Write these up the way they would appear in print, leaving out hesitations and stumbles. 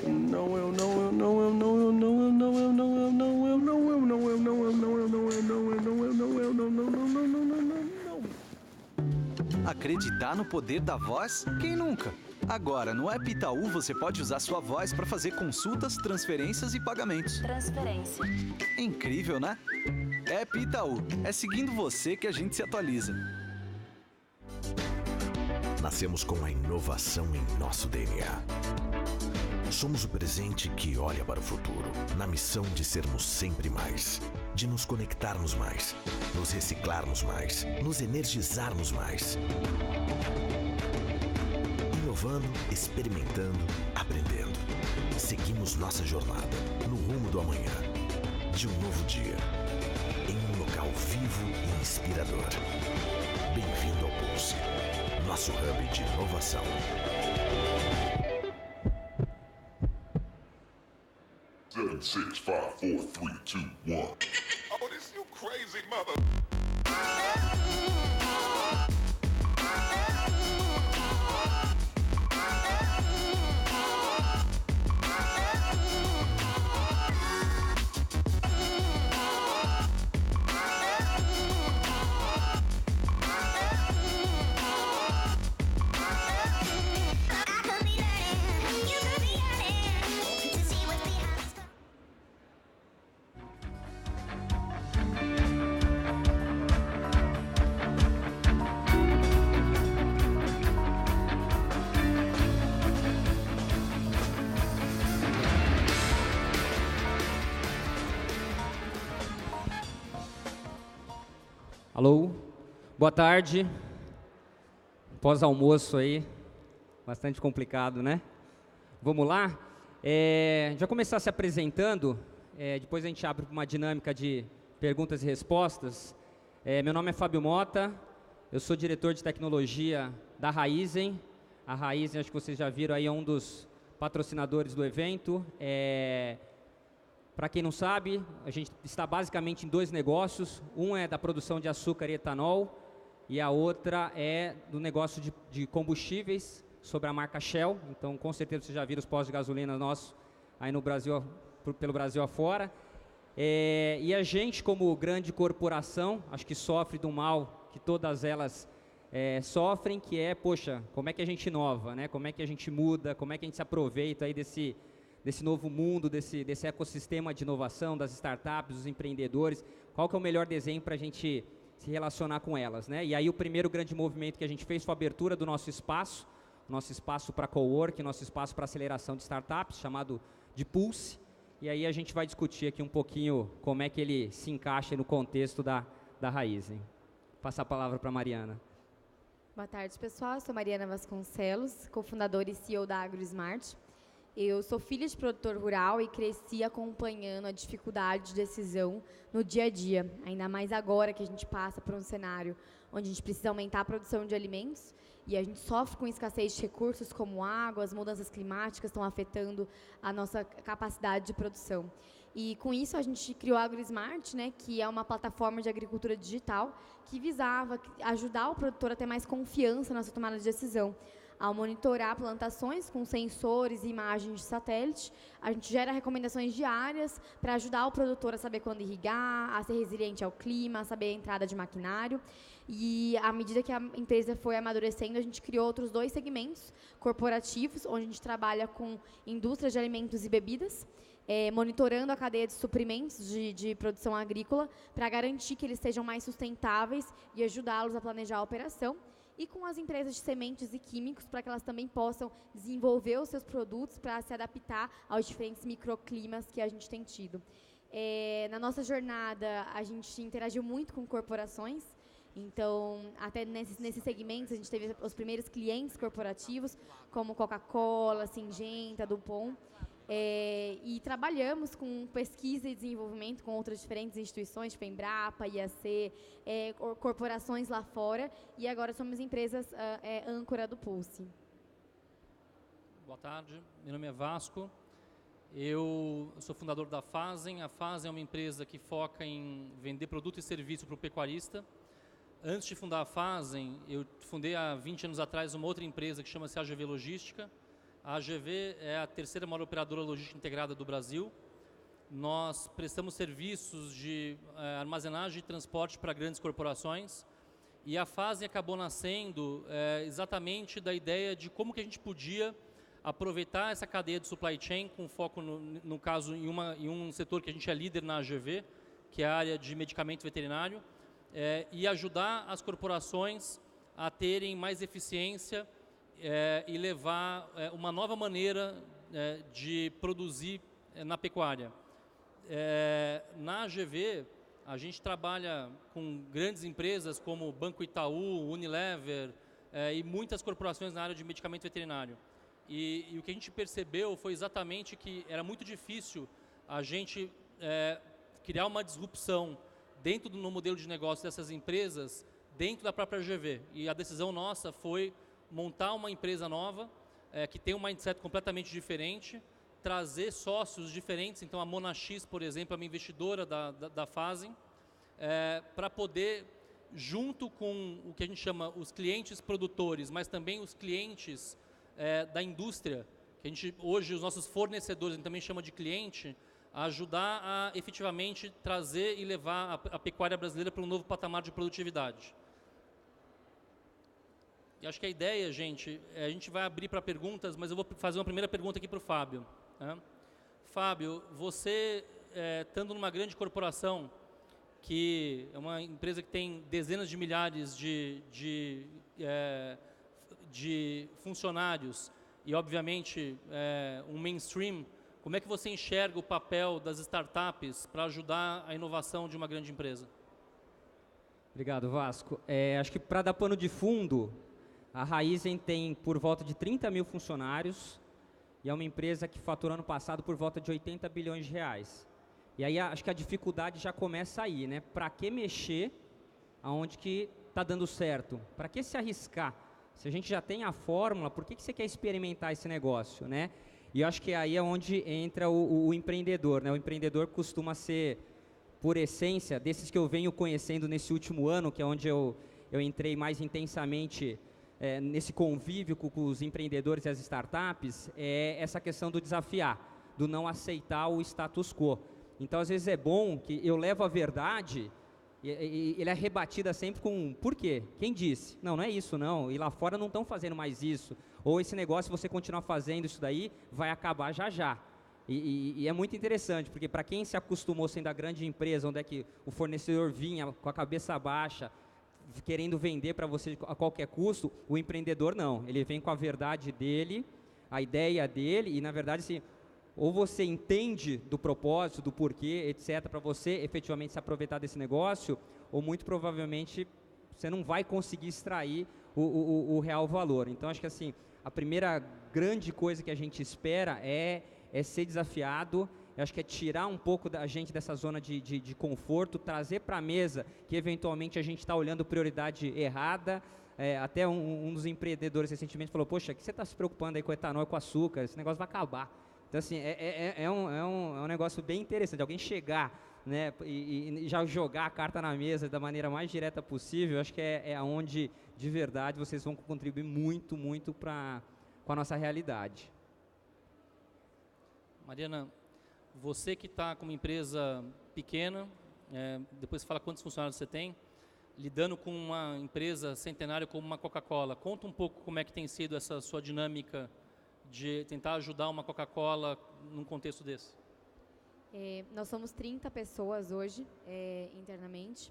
Não, eu não, eu não, eu não, eu não, eu não, eu não, eu não, eu não, eu não, eu não, eu não, eu não, eu não, eu não, eu não, eu não, não, não, não, não, não, não, não. Acreditar no poder da voz? Quem nunca? Agora, no app Itaú, você pode usar sua voz para fazer consultas, transferências e pagamentos. Transferência. Incrível, né? App Itaú. É seguindo você que a gente se atualiza. Nascemos com a inovação em nosso DNA. Somos o presente que olha para o futuro, na missão de sermos sempre mais, de nos conectarmos mais, nos reciclarmos mais, nos energizarmos mais. Inovando, experimentando, aprendendo. Seguimos nossa jornada no rumo do amanhã, de um novo dia, em um local vivo e inspirador. Bem-vindo ao Pulse, nosso hub de inovação. 7, 6, 5, 4, 3, 2, 1. Oh, this you crazy mother. Alô, boa tarde. Pós-almoço aí, bastante complicado, né? Vamos lá? Já começar se apresentando, depois a gente abre uma dinâmica de perguntas e respostas. Meu nome é Fábio Mota, eu sou diretor de tecnologia da Raizen. A Raizen, acho que vocês já viram aí, é um dos patrocinadores do evento. Para quem não sabe, a gente está basicamente em dois negócios. Um é da produção de açúcar e etanol e a outra é do negócio de combustíveis sobre a marca Shell. Então, com certeza, vocês já viram os postos de gasolina nossos aí no Brasil, pelo Brasil afora. E a gente, como grande corporação, acho que sofre do mal que todas elas sofrem, que é, poxa, como é que a gente inova, né? Como é que a gente muda, como é que a gente se aproveita aí desse novo mundo, desse ecossistema de inovação, das startups, dos empreendedores, qual que é o melhor desenho para a gente se relacionar com elas, né? E aí o primeiro grande movimento que a gente fez foi a abertura do nosso espaço para cowork, nosso espaço para aceleração de startups, chamado de Pulse, e aí a gente vai discutir aqui um pouquinho como é que ele se encaixa no contexto da Raizen. Vou passar a palavra para a Mariana. Boa tarde, pessoal. Eu sou Mariana Vasconcelos, cofundadora e CEO da AgroSmart. Eu sou filha de produtor rural e cresci acompanhando a dificuldade de decisão no dia a dia, ainda mais agora que a gente passa por um cenário onde a gente precisa aumentar a produção de alimentos e a gente sofre com escassez de recursos como água, as mudanças climáticas estão afetando a nossa capacidade de produção. E com isso a gente criou a AgroSmart, né, que é uma plataforma de agricultura digital que visava ajudar o produtor a ter mais confiança na sua tomada de decisão. Ao monitorar plantações com sensores e imagens de satélite, a gente gera recomendações diárias para ajudar o produtor a saber quando irrigar, a ser resiliente ao clima, a saber a entrada de maquinário. E à medida que a empresa foi amadurecendo, a gente criou outros 2 segmentos corporativos, onde a gente trabalha com indústrias de alimentos e bebidas, monitorando a cadeia de suprimentos de produção agrícola para garantir que eles sejam mais sustentáveis e ajudá-los a planejar a operação. E com as empresas de sementes e químicos, para que elas também possam desenvolver os seus produtos para se adaptar aos diferentes microclimas que a gente tem tido. Na nossa jornada, a gente interagiu muito com corporações, então, até nesses segmentos, a gente teve os primeiros clientes corporativos, como Coca-Cola, Syngenta, Dupont, e trabalhamos com pesquisa e desenvolvimento com outras diferentes instituições, tipo Embrapa, IAC, corporações lá fora, e agora somos empresas âncora do Pulse. Boa tarde, meu nome é Vasco, eu sou fundador da Fazen. A Fazen é uma empresa que foca em vender produto e serviço para o pecuarista. Antes de fundar a Fazen, eu fundei há 20 anos atrás uma outra empresa que chama-se AGV Logística. A AGV é a terceira maior operadora logística integrada do Brasil. Nós prestamos serviços de armazenagem e transporte para grandes corporações. E a Fazem acabou nascendo exatamente da ideia de como que a gente podia aproveitar essa cadeia de supply chain com foco, no caso, em um setor que a gente é líder na AGV, que é a área de medicamento veterinário, e ajudar as corporações a terem mais eficiência e levar uma nova maneira de produzir na pecuária. Na AGV, a gente trabalha com grandes empresas como Banco Itaú, Unilever e muitas corporações na área de medicamento veterinário. E o que a gente percebeu foi exatamente que era muito difícil a gente criar uma disrupção dentro do modelo de negócio dessas empresas, dentro da própria AGV. E a decisão nossa foi montar uma empresa nova, que tem um mindset completamente diferente, trazer sócios diferentes. Então, a Monax, por exemplo, é uma investidora da Fazem, para poder, junto com o que a gente chama os clientes produtores, mas também os clientes da indústria, que a gente, hoje, os nossos fornecedores, a gente também chama de cliente, a ajudar a efetivamente trazer e levar a pecuária brasileira para um novo patamar de produtividade. E acho que a ideia, gente, a gente vai abrir para perguntas, mas eu vou fazer uma primeira pergunta aqui para o Fábio. Fábio, você, estando numa grande corporação, que é uma empresa que tem dezenas de milhares de funcionários e, obviamente, um mainstream, como é que você enxerga o papel das startups para ajudar a inovação de uma grande empresa? Obrigado, Vasco. Acho que para dar pano de fundo, a Raizen tem por volta de 30 mil funcionários e é uma empresa que faturou ano passado por volta de 80 bilhões de reais. E aí acho que a dificuldade já começa aí, né? Para que mexer aonde que está dando certo? Para que se arriscar? Se a gente já tem a fórmula, por que você quer experimentar esse negócio, né? E eu acho que aí é onde entra o empreendedor, né? O empreendedor costuma ser, por essência, desses que eu venho conhecendo nesse último ano, que é onde eu entrei mais intensamente nesse convívio com os empreendedores e as startups, é essa questão do desafiar, do não aceitar o status quo. Então, às vezes é bom que eu levo a verdade e ele é rebatida sempre com por quê? Quem disse? Não é isso não, e lá fora não estão fazendo mais isso. Ou esse negócio, se você continuar fazendo isso daí, vai acabar já já. E é muito interessante, porque para quem se acostumou sendo a grande empresa, onde é que o fornecedor vinha com a cabeça baixa, querendo vender para você a qualquer custo, o empreendedor não. Ele vem com a verdade dele, a ideia dele, e na verdade, assim, ou você entende do propósito, do porquê, etc., para você efetivamente se aproveitar desse negócio, ou muito provavelmente você não vai conseguir extrair o real valor. Então, acho que assim, a primeira grande coisa que a gente espera é ser desafiado. Eu acho que é tirar um pouco da gente dessa zona de conforto, trazer para a mesa que eventualmente a gente está olhando prioridade errada. Até um dos empreendedores recentemente falou, poxa, que você está se preocupando aí com etanol e com açúcar? Esse negócio vai acabar. Então, assim, é um negócio bem interessante, alguém chegar, né, e já jogar a carta na mesa da maneira mais direta possível. Eu acho que é onde, de verdade, vocês vão contribuir muito, muito com a nossa realidade. Mariana, você que está com uma empresa pequena, depois você fala quantos funcionários você tem, lidando com uma empresa centenária como uma Coca-Cola, conta um pouco como é que tem sido essa sua dinâmica de tentar ajudar uma Coca-Cola num contexto desse. Nós somos 30 pessoas hoje, internamente,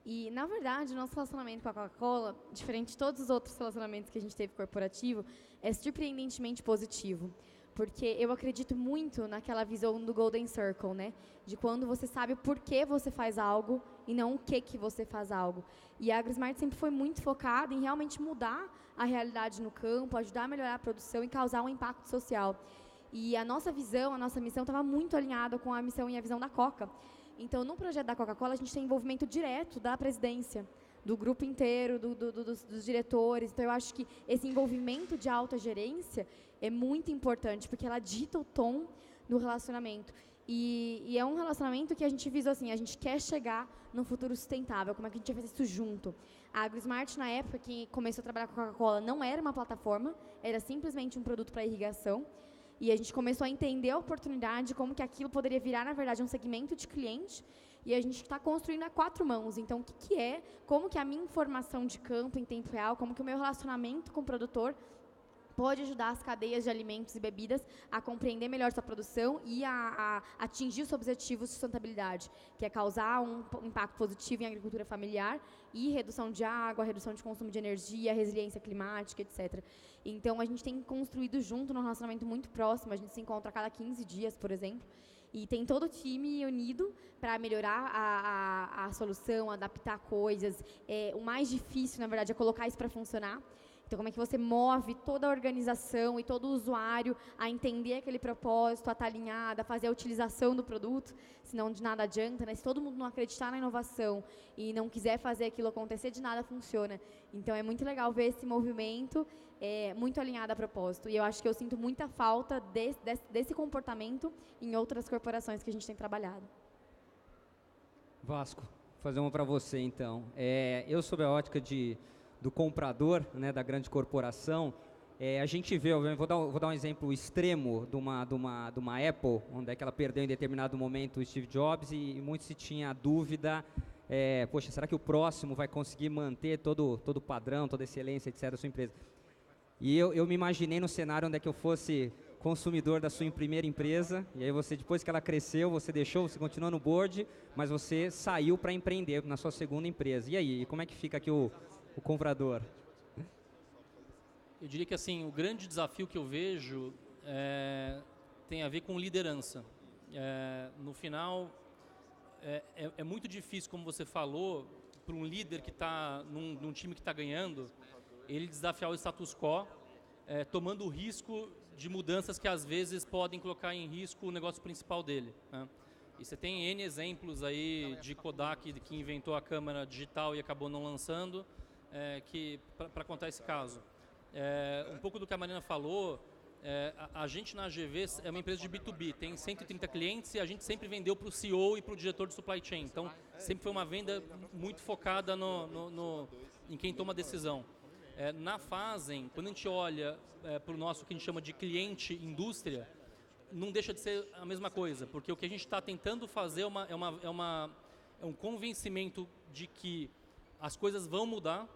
e, na verdade, o nosso relacionamento com a Coca-Cola, diferente de todos os outros relacionamentos que a gente teve corporativo, é surpreendentemente positivo. Porque eu acredito muito naquela visão do Golden Circle, né? De quando você sabe o porquê você faz algo e não o que você faz algo. E a AgroSmart sempre foi muito focada em realmente mudar a realidade no campo, ajudar a melhorar a produção e causar um impacto social. E a nossa visão, a nossa missão estava muito alinhada com a missão e a visão da Coca. Então, no projeto da Coca-Cola, a gente tem envolvimento direto da presidência, do grupo inteiro, dos diretores. Então, eu acho que esse envolvimento de alta gerência é muito importante, porque ela dita o tom do relacionamento. E é um relacionamento que a gente visou assim, a gente quer chegar no futuro sustentável, como é que a gente vai fazer isso junto? A AgroSmart, na época que começou a trabalhar com a Coca-Cola, não era uma plataforma, era simplesmente um produto para irrigação. E a gente começou a entender a oportunidade, como que aquilo poderia virar, na verdade, um segmento de cliente. E a gente está construindo a 4 mãos. Então, o que é, como que a minha informação de campo em tempo real, como que o meu relacionamento com o produtor pode ajudar as cadeias de alimentos e bebidas a compreender melhor sua produção e a atingir os objetivos de sustentabilidade, que é causar um impacto positivo em agricultura familiar e redução de água, redução de consumo de energia, resiliência climática, etc. Então, a gente tem construído junto num relacionamento muito próximo, a gente se encontra a cada 15 dias, por exemplo, e tem todo o time unido para melhorar a solução, adaptar coisas. O mais difícil, na verdade, é colocar isso para funcionar. Então, como é que você move toda a organização e todo o usuário a entender aquele propósito, a estar alinhado, a fazer a utilização do produto, senão de nada adianta, né? Se todo mundo não acreditar na inovação e não quiser fazer aquilo acontecer, de nada funciona. Então, é muito legal ver esse movimento muito alinhado a propósito. E eu acho que eu sinto muita falta desse comportamento em outras corporações que a gente tem trabalhado. Vasco, vou fazer uma para você, então. Eu, sob a ótica do comprador, né, da grande corporação, a gente vê, vou dar um exemplo extremo de uma Apple, onde é que ela perdeu em determinado momento o Steve Jobs e muito se tinha a dúvida, poxa, será que o próximo vai conseguir manter todo o padrão, toda a excelência, etc., da sua empresa? E eu me imaginei no cenário onde é que eu fosse consumidor da sua primeira empresa, e aí você, depois que ela cresceu, você continuou no board, mas você saiu para empreender na sua segunda empresa. E aí, como é que fica aqui o comprador? Eu diria que assim, o grande desafio que eu vejo tem a ver com liderança. No final, é muito difícil, como você falou, para um líder que está num time que está ganhando, ele desafiar o status quo, tomando o risco de mudanças que às vezes podem colocar em risco o negócio principal dele, né? E você tem N exemplos aí de Kodak que inventou a câmera digital e acabou não lançando, para contar esse caso. Um pouco do que a Marina falou, a gente na AGV é uma empresa de B2B, tem 130 clientes e a gente sempre vendeu para o CEO e para o diretor de supply chain. Então, sempre foi uma venda muito focada em quem toma a decisão. Na Fazem, quando a gente olha para o nosso, que a gente chama de cliente indústria, não deixa de ser a mesma coisa, porque o que a gente está tentando fazer é um convencimento de que as coisas vão mudar,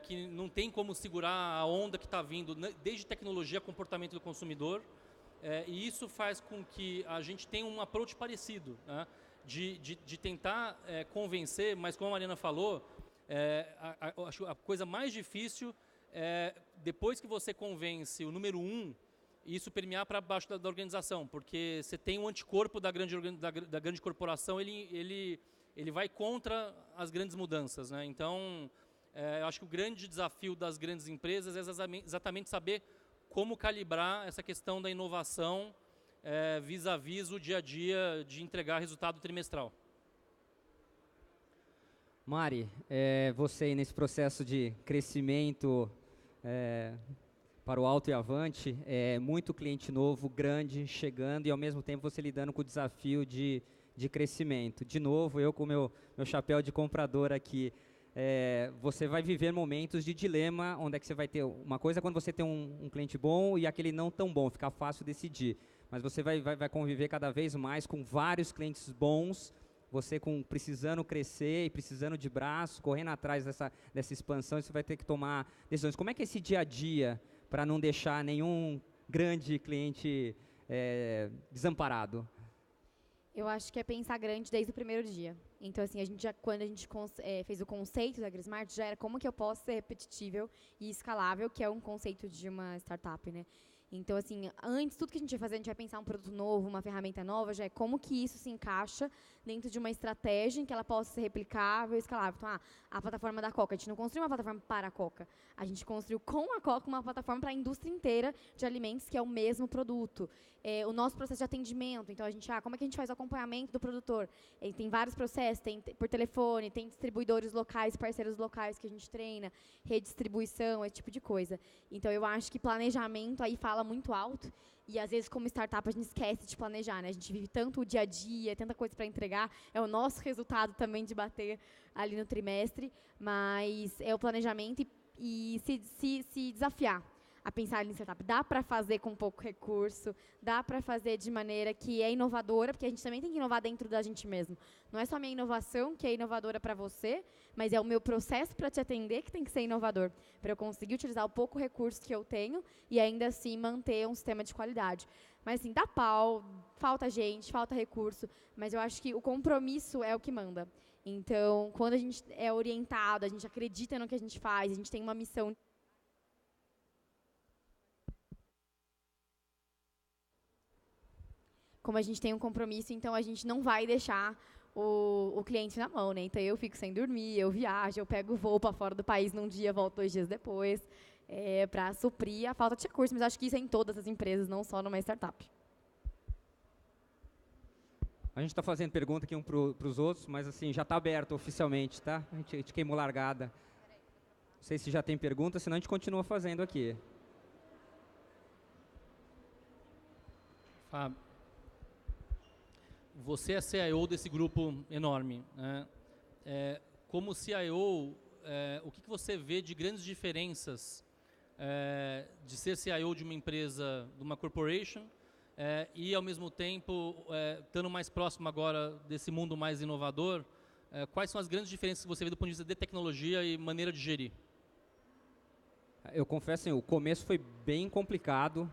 que não tem como segurar a onda que está vindo, desde tecnologia, comportamento do consumidor, e isso faz com que a gente tenha um approach parecido, né? de tentar convencer, mas como a Mariana falou, acho a coisa mais difícil é, depois que você convence o número 1, isso permear para baixo da organização, porque você tem um anticorpo da grande corporação, ele vai contra as grandes mudanças, né? Então, eu acho que o grande desafio das grandes empresas é exatamente saber como calibrar essa questão da inovação vis-à-vis o dia a dia de entregar resultado trimestral. Mari, você aí nesse processo de crescimento para o alto e avante, muito cliente novo, grande, chegando e ao mesmo tempo você lidando com o desafio de crescimento. De novo, eu com meu chapéu de comprador aqui, você vai viver momentos de dilema, onde é que você vai ter uma coisa quando você tem um cliente bom e aquele não tão bom, fica fácil decidir. Mas você vai conviver cada vez mais com vários clientes bons, você precisando crescer e precisando de braço, correndo atrás dessa expansão, você vai ter que tomar decisões. Como é que é esse dia a dia para não deixar nenhum grande cliente desamparado? Eu acho que é pensar grande desde o primeiro dia. Então, assim, quando a gente fez o conceito da AgroSmart, já era como que eu posso ser repetitível e escalável, que é um conceito de uma startup, né? Então, assim, antes, tudo que a gente vai fazer, a gente vai pensar um produto novo, uma ferramenta nova, já é como que isso se encaixa dentro de uma estratégia em que ela possa ser replicável e escalável. Então, a plataforma da Coca, a gente não construiu uma plataforma para a Coca, a gente construiu com a Coca uma plataforma para a indústria inteira de alimentos, que é o mesmo produto. O nosso processo de atendimento, então, como é que a gente faz o acompanhamento do produtor? Tem vários processos, tem por telefone, tem distribuidores locais, parceiros locais que a gente treina, redistribuição, esse tipo de coisa. Então, eu acho que planejamento aí fala fala muito alto, e às vezes como startup a gente esquece de planejar, né? A gente vive tanto o dia a dia, tanta coisa para entregar, é o nosso resultado também de bater ali no trimestre, mas é o planejamento e se desafiar a pensar em startup. Dá para fazer com pouco recurso, dá para fazer de maneira que é inovadora, porque a gente também tem que inovar dentro da gente mesmo. Não é só a minha inovação que é inovadora para você, mas é o meu processo para te atender que tem que ser inovador, para eu conseguir utilizar o pouco recurso que eu tenho e ainda assim manter um sistema de qualidade. Mas assim, dá pau, falta gente, falta recurso, mas eu acho que o compromisso é o que manda. Então, quando a gente é orientado, a gente acredita no que a gente faz, a gente tem uma missão. Como a gente tem um compromisso, então a gente não vai deixar o cliente na mão, né? Então eu fico sem dormir, eu viajo, eu pego voo para fora do país num dia, volto 2 dias depois, para suprir a falta de recursos. Mas acho que isso é em todas as empresas, não só numa startup. A gente está fazendo pergunta aqui para os outros, mas assim, já está aberto oficialmente, tá? A gente queimou largada. Não sei se já tem pergunta, senão a gente continua fazendo aqui. Fábio, você é CIO desse grupo enorme, né? Como CIO, o que você vê de grandes diferenças de ser CIO de uma empresa, de uma corporation, e ao mesmo tempo, estando mais próximo agora desse mundo mais inovador, quais são as grandes diferenças que você vê do ponto de vista de tecnologia e maneira de gerir? Eu confesso, assim, o começo foi bem complicado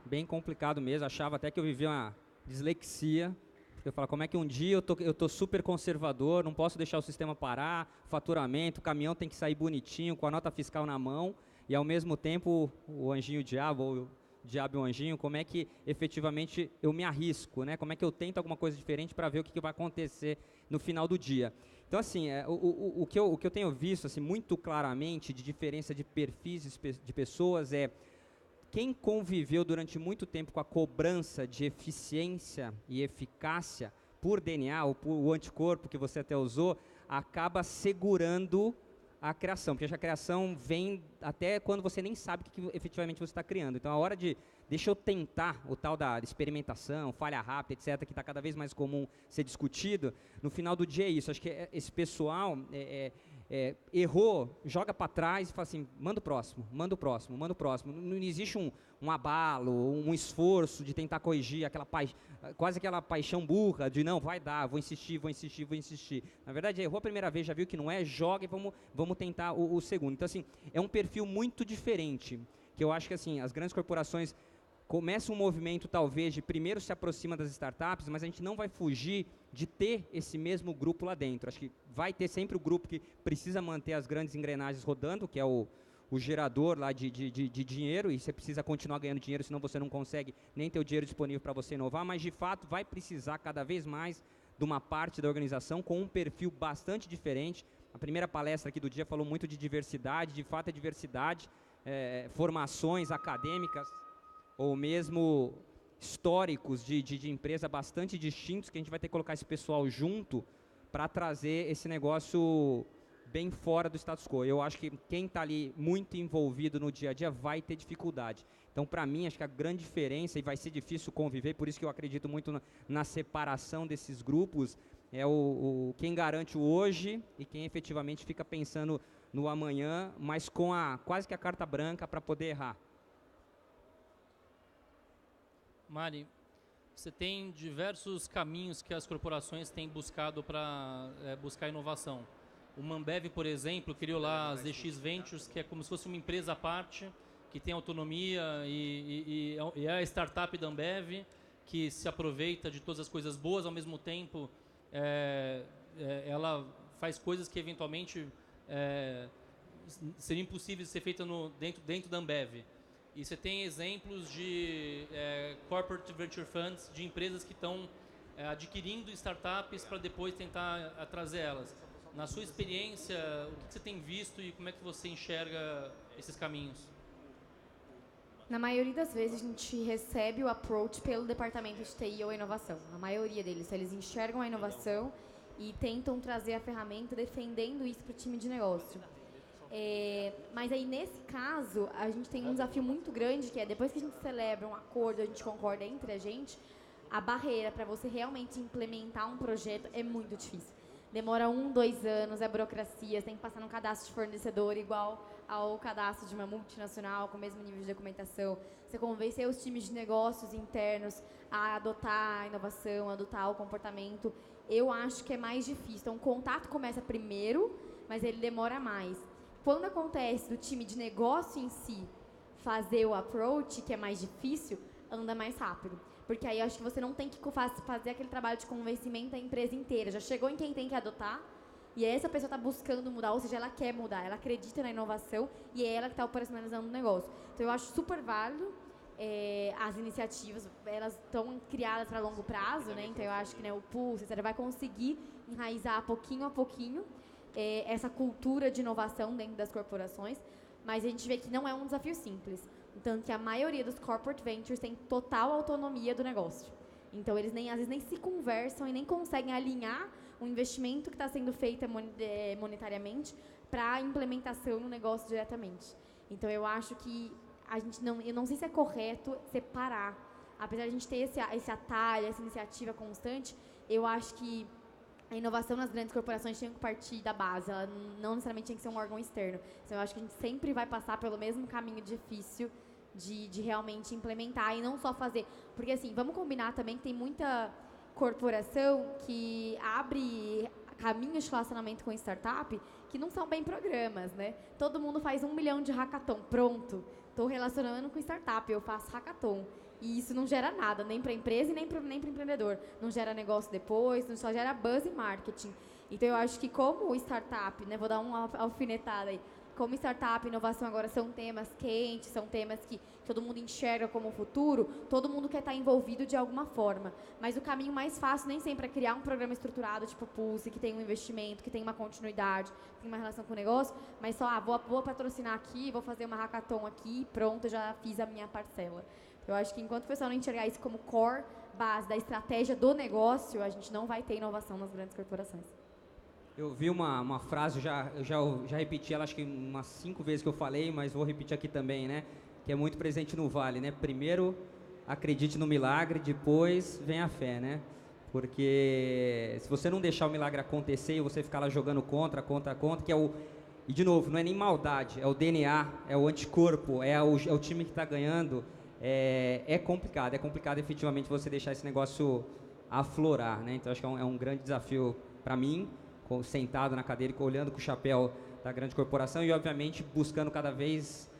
mesmo. Achava até que eu vivia uma dislexia. Eu falo, como é que um dia eu tô super conservador, não posso deixar o sistema parar, faturamento, o caminhão tem que sair bonitinho, com a nota fiscal na mão, e ao mesmo tempo o anjinho o diabo, ou o diabo e o anjinho, como é que efetivamente eu me arrisco, né? Como é que eu tento alguma coisa diferente para ver o que vai acontecer no final do dia. Então, assim, o que eu tenho visto assim, muito claramente de diferença de perfis de pessoas quem conviveu durante muito tempo com a cobrança de eficiência e eficácia por DNA ou por o anticorpo que você até usou, acaba segurando a criação, porque a criação vem até quando você nem sabe o que efetivamente você está criando. Então, a hora de, deixa eu tentar o tal da experimentação, falha rápida, etc., que está cada vez mais comum ser discutido, no final do dia é isso. Acho que esse pessoal errou, joga para trás e fala assim, manda o próximo. Não existe um abalo, um esforço de tentar corrigir, quase aquela paixão burra de não, vai dar, vou insistir. Na verdade, errou a primeira vez, já viu que não é, joga e vamos tentar o segundo. Então, assim, é um perfil muito diferente, que eu acho que assim, as grandes corporações começam um movimento, talvez, de primeiro se aproxima das startups, mas a gente não vai fugir de ter esse mesmo grupo lá dentro. Acho que vai ter sempre o grupo que precisa manter as grandes engrenagens rodando, que é o gerador lá de dinheiro, e você precisa continuar ganhando dinheiro, senão você não consegue nem ter o dinheiro disponível para você inovar, mas de fato vai precisar cada vez mais de uma parte da organização com um perfil bastante diferente. A primeira palestra aqui do dia falou muito de diversidade, de fato é diversidade, formações acadêmicas, ou mesmo históricos de empresa bastante distintos, que a gente vai ter que colocar esse pessoal junto para trazer esse negócio bem fora do status quo. Eu acho que quem está ali muito envolvido no dia a dia vai ter dificuldade. Então, para mim, acho que a grande diferença, e vai ser difícil conviver, por isso que eu acredito muito na separação desses grupos, é quem garante o hoje e quem efetivamente fica pensando no amanhã, mas com quase que a carta branca para poder errar. Mari, você tem diversos caminhos que as corporações têm buscado para buscar inovação. O Ambev, por exemplo, criou lá a ZX Ventures, que é como se fosse uma empresa à parte, que tem autonomia e é a startup da Ambev, que se aproveita de todas as coisas boas, ao mesmo tempo ela faz coisas que eventualmente seriam impossíveis de ser feitas dentro da Ambev. E você tem exemplos de corporate venture funds, de empresas que estão adquirindo startups para depois tentar trazer elas. Na sua experiência, o que você tem visto e como é que você enxerga esses caminhos? Na maioria das vezes, a gente recebe o approach pelo departamento de TI ou inovação. A maioria deles, eles enxergam a inovação e tentam trazer a ferramenta defendendo isso para o time de negócio. Mas aí, nesse caso, a gente tem um desafio muito grande, que é depois que a gente celebra um acordo, a gente concorda entre a gente, a barreira para você realmente implementar um projeto é muito difícil. Demora 1, 2 anos, é burocracia, você tem que passar num cadastro de fornecedor igual ao cadastro de uma multinacional, com o mesmo nível de documentação. Você convencer os times de negócios internos a adotar a inovação, a adotar o comportamento. Eu acho que é mais difícil. Então, o contato começa primeiro, mas ele demora mais. Quando acontece do time de negócio em si fazer o approach, que é mais difícil, anda mais rápido. Porque aí eu acho que você não tem que fazer aquele trabalho de convencimento da empresa inteira. Já chegou em quem tem que adotar, e essa pessoa está buscando mudar, ou seja, ela quer mudar, ela acredita na inovação e é ela que está operacionalizando o negócio. Então, eu acho super válido as iniciativas, elas estão criadas para longo prazo, né? Então, eu acho que, né, o Pulse, etc., vai conseguir enraizar pouquinho a pouquinho essa cultura de inovação dentro das corporações, mas a gente vê que não é um desafio simples. Tanto que a maioria dos corporate ventures tem total autonomia do negócio. Então, eles às vezes nem se conversam e nem conseguem alinhar o investimento que está sendo feito monetariamente para a implementação no negócio diretamente. Então, eu acho que eu não sei se é correto separar. Apesar de a gente ter esse atalho, essa iniciativa constante, eu acho que a inovação nas grandes corporações tinha que partir da base, ela não necessariamente tinha que ser um órgão externo. Então, eu acho que a gente sempre vai passar pelo mesmo caminho difícil de realmente implementar e não só fazer. Porque, assim, vamos combinar também que tem muita corporação que abre caminhos de relacionamento com startup que não são bem programas, né? Todo mundo faz 1 milhão de hackathon, pronto. Estou relacionando com startup, eu faço hackathon. E isso não gera nada, nem para a empresa e nem para o empreendedor. Não gera negócio depois, não só gera buzz e marketing. Então, eu acho que como startup, né, vou dar uma alfinetada aí, como startup e inovação agora são temas quentes, são temas que todo mundo enxerga como futuro, todo mundo quer estar envolvido de alguma forma. Mas o caminho mais fácil nem sempre é criar um programa estruturado, tipo Pulse, que tem um investimento, que tem uma continuidade, que tem uma relação com o negócio, mas só, vou patrocinar aqui, vou fazer uma hackathon aqui, pronto, já fiz a minha parcela. Eu acho que enquanto o pessoal não enxergar isso como core, base da estratégia do negócio, a gente não vai ter inovação nas grandes corporações. Eu vi uma frase, eu já repeti ela acho que umas 5 vezes que eu falei, mas vou repetir aqui também, né? Que é muito presente no Vale, né? Primeiro, acredite no milagre, depois vem a fé, né? Porque se você não deixar o milagre acontecer e você ficar lá jogando contra, que é o... E, de novo, não é nem maldade, é o DNA, é o anticorpo, é o time que está ganhando. É complicado efetivamente você deixar esse negócio aflorar, né? Então, acho que é um grande desafio para mim, sentado na cadeira, olhando com o chapéu da grande corporação e, obviamente, buscando cada vez,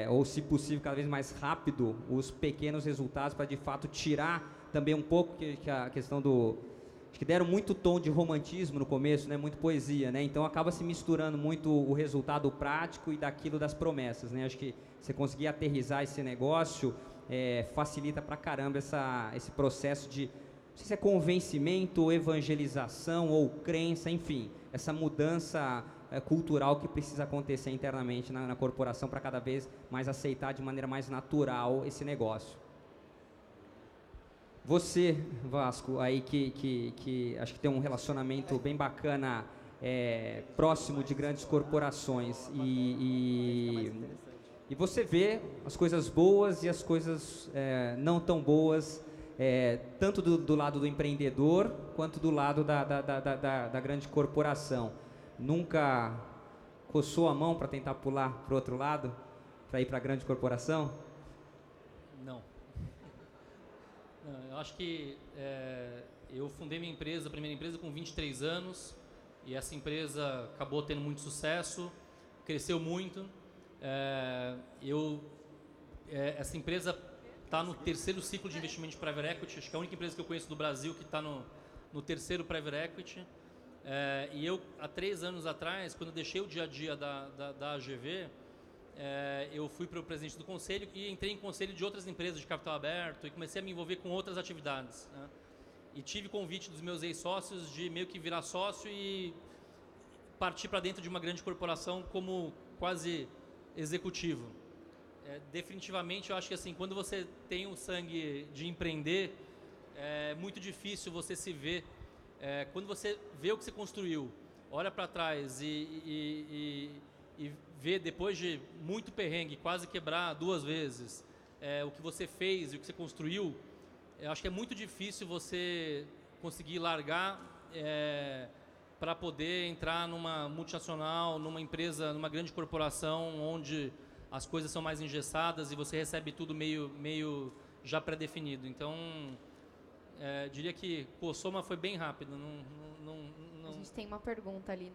ou se possível, cada vez mais rápido, os pequenos resultados para, de fato, tirar também um pouco que a questão do... Acho que deram muito tom de romantismo no começo, né? Muito poesia, né? Então, acaba se misturando muito o resultado prático e daquilo das promessas, né? Acho que você conseguir aterrissar esse negócio facilita pra caramba esse processo de... Não sei se é convencimento, ou evangelização, ou crença, enfim, essa mudança cultural que precisa acontecer internamente na corporação para cada vez mais aceitar de maneira mais natural esse negócio. Você, Vasco, aí que acho que tem um relacionamento bem bacana, próximo de grandes corporações e você vê as coisas boas e as coisas não tão boas, tanto do lado do empreendedor quanto do lado da grande corporação. Nunca coçou a mão para tentar pular para o outro lado, para ir para a grande corporação? Não. Eu acho que eu fundei minha empresa, a primeira empresa, com 23 anos e essa empresa acabou tendo muito sucesso, cresceu muito. Essa empresa está no terceiro ciclo de investimento de Private Equity, acho que é a única empresa que eu conheço do Brasil que está no terceiro Private Equity. E eu, há 3 anos atrás, quando eu deixei o dia a dia da AGV, eu fui para o presidente do conselho e entrei em conselho de outras empresas de capital aberto e comecei a me envolver com outras atividades, né? E tive convite dos meus ex-sócios de meio que virar sócio e partir para dentro de uma grande corporação como quase executivo. Definitivamente, eu acho que assim, quando você tem o sangue de empreender, é muito difícil você se ver. Quando você vê o que você construiu, olha para trás e e ver depois de muito perrengue, quase quebrar 2 vezes, o que você fez e o que você construiu, eu acho que é muito difícil você conseguir largar para poder entrar numa multinacional, numa empresa, numa grande corporação, onde as coisas são mais engessadas e você recebe tudo meio já pré-definido. Então, diria que o Soma foi bem rápido. A gente tem uma pergunta ali.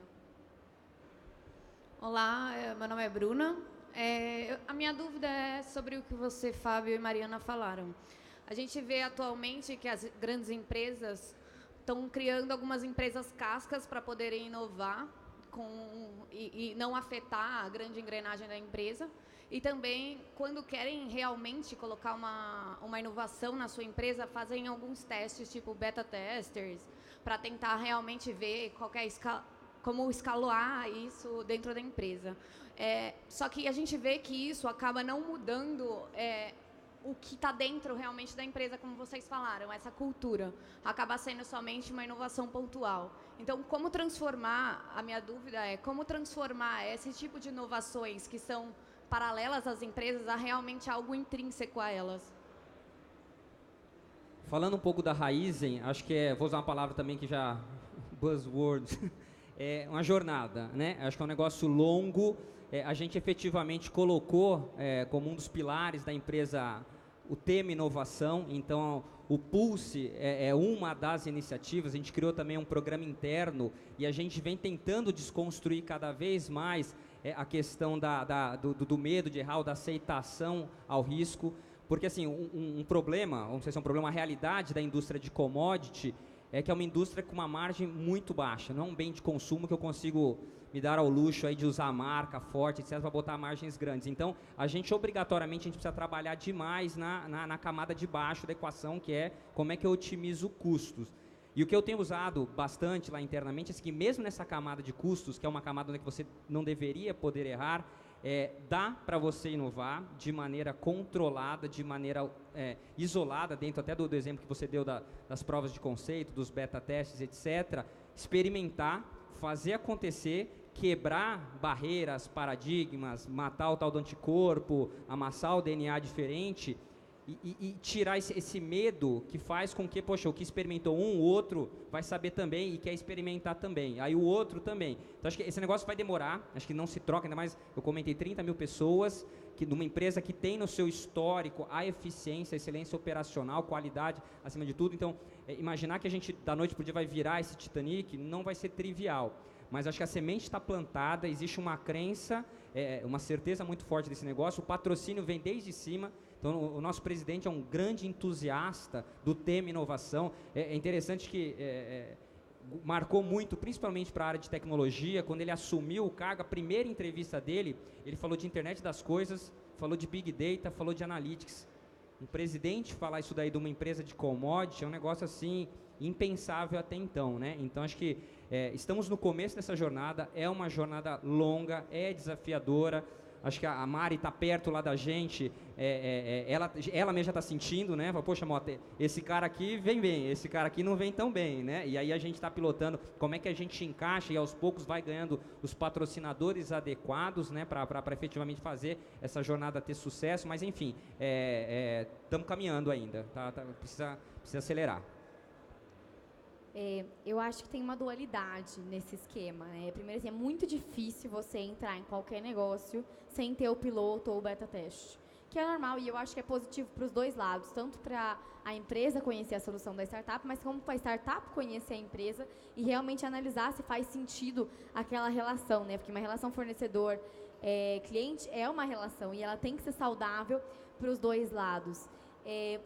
Olá, meu nome é Bruna. A minha dúvida é sobre o que você, Fábio e Mariana falaram. A gente vê atualmente que as grandes empresas estão criando algumas empresas cascas para poderem inovar e não afetar a grande engrenagem da empresa. E também, quando querem realmente colocar uma inovação na sua empresa, fazem alguns testes, tipo beta testers, para tentar realmente ver como escalar isso dentro da empresa. Só que a gente vê que isso acaba não mudando o que está dentro realmente da empresa, como vocês falaram, essa cultura. Acaba sendo somente uma inovação pontual. Então, como transformar, a minha dúvida é, como transformar esse tipo de inovações que são paralelas às empresas a realmente algo intrínseco a elas? Falando um pouco da Raizen, acho que vou usar uma palavra também que já... buzzword. É uma jornada, né? Acho que é um negócio longo. A gente efetivamente colocou como um dos pilares da empresa o tema inovação. Então, o Pulse é uma das iniciativas. A gente criou também um programa interno e a gente vem tentando desconstruir cada vez mais a questão do medo de errar, ou da aceitação ao risco. Porque, assim, um problema, vamos dizer assim, uma realidade da indústria de commodity é que é uma indústria com uma margem muito baixa. Não é um bem de consumo que eu consigo me dar ao luxo aí de usar marca forte, etc., para botar margens grandes. Então, obrigatoriamente, a gente precisa trabalhar demais na camada de baixo da equação, que é como é que eu otimizo custos. E o que eu tenho usado bastante lá internamente é que mesmo nessa camada de custos, que é uma camada onde você não deveria poder errar, dá para você inovar de maneira controlada, de maneira isolada, dentro até do exemplo que você deu das provas de conceito, dos beta testes, etc., experimentar, fazer acontecer, quebrar barreiras, paradigmas, matar o tal do anticorpo, amassar o DNA diferente e tirar esse medo que faz com que, poxa, o que experimentou o outro vai saber também e quer experimentar também, aí o outro também. Então, acho que esse negócio vai demorar, acho que não se troca, ainda mais, eu comentei 30 mil pessoas, numa empresa que tem no seu histórico a eficiência, a excelência operacional, qualidade acima de tudo. Então, imaginar que a gente da noite para o dia vai virar esse Titanic não vai ser trivial, mas acho que a semente está plantada, existe uma crença, uma certeza muito forte desse negócio, o patrocínio vem desde cima. Então, o nosso presidente é um grande entusiasta do tema inovação. É interessante que marcou muito, principalmente para a área de tecnologia, quando ele assumiu o cargo, a primeira entrevista dele, ele falou de internet das coisas, falou de big data, falou de analytics. Um presidente falar isso daí de uma empresa de commodity é um negócio assim impensável até então, né? Então, acho que estamos no começo dessa jornada, é uma jornada longa, é desafiadora. Acho que a Mari está perto lá da gente, ela mesma já está sentindo, né? Fala, poxa, Mota, esse cara aqui vem bem, esse cara aqui não vem tão bem, né? E aí a gente está pilotando como é que a gente encaixa e aos poucos vai ganhando os patrocinadores adequados, né? Para efetivamente fazer essa jornada ter sucesso, mas enfim, estamos caminhando ainda, precisa acelerar. Eu acho que tem uma dualidade nesse esquema, né? Primeiro, assim, é muito difícil você entrar em qualquer negócio sem ter o piloto ou o beta teste, que é normal e eu acho que é positivo para os dois lados, tanto para a empresa conhecer a solução da startup, mas como para a startup conhecer a empresa e realmente analisar se faz sentido aquela relação, né? Porque uma relação fornecedor-cliente é uma relação e ela tem que ser saudável para os dois lados.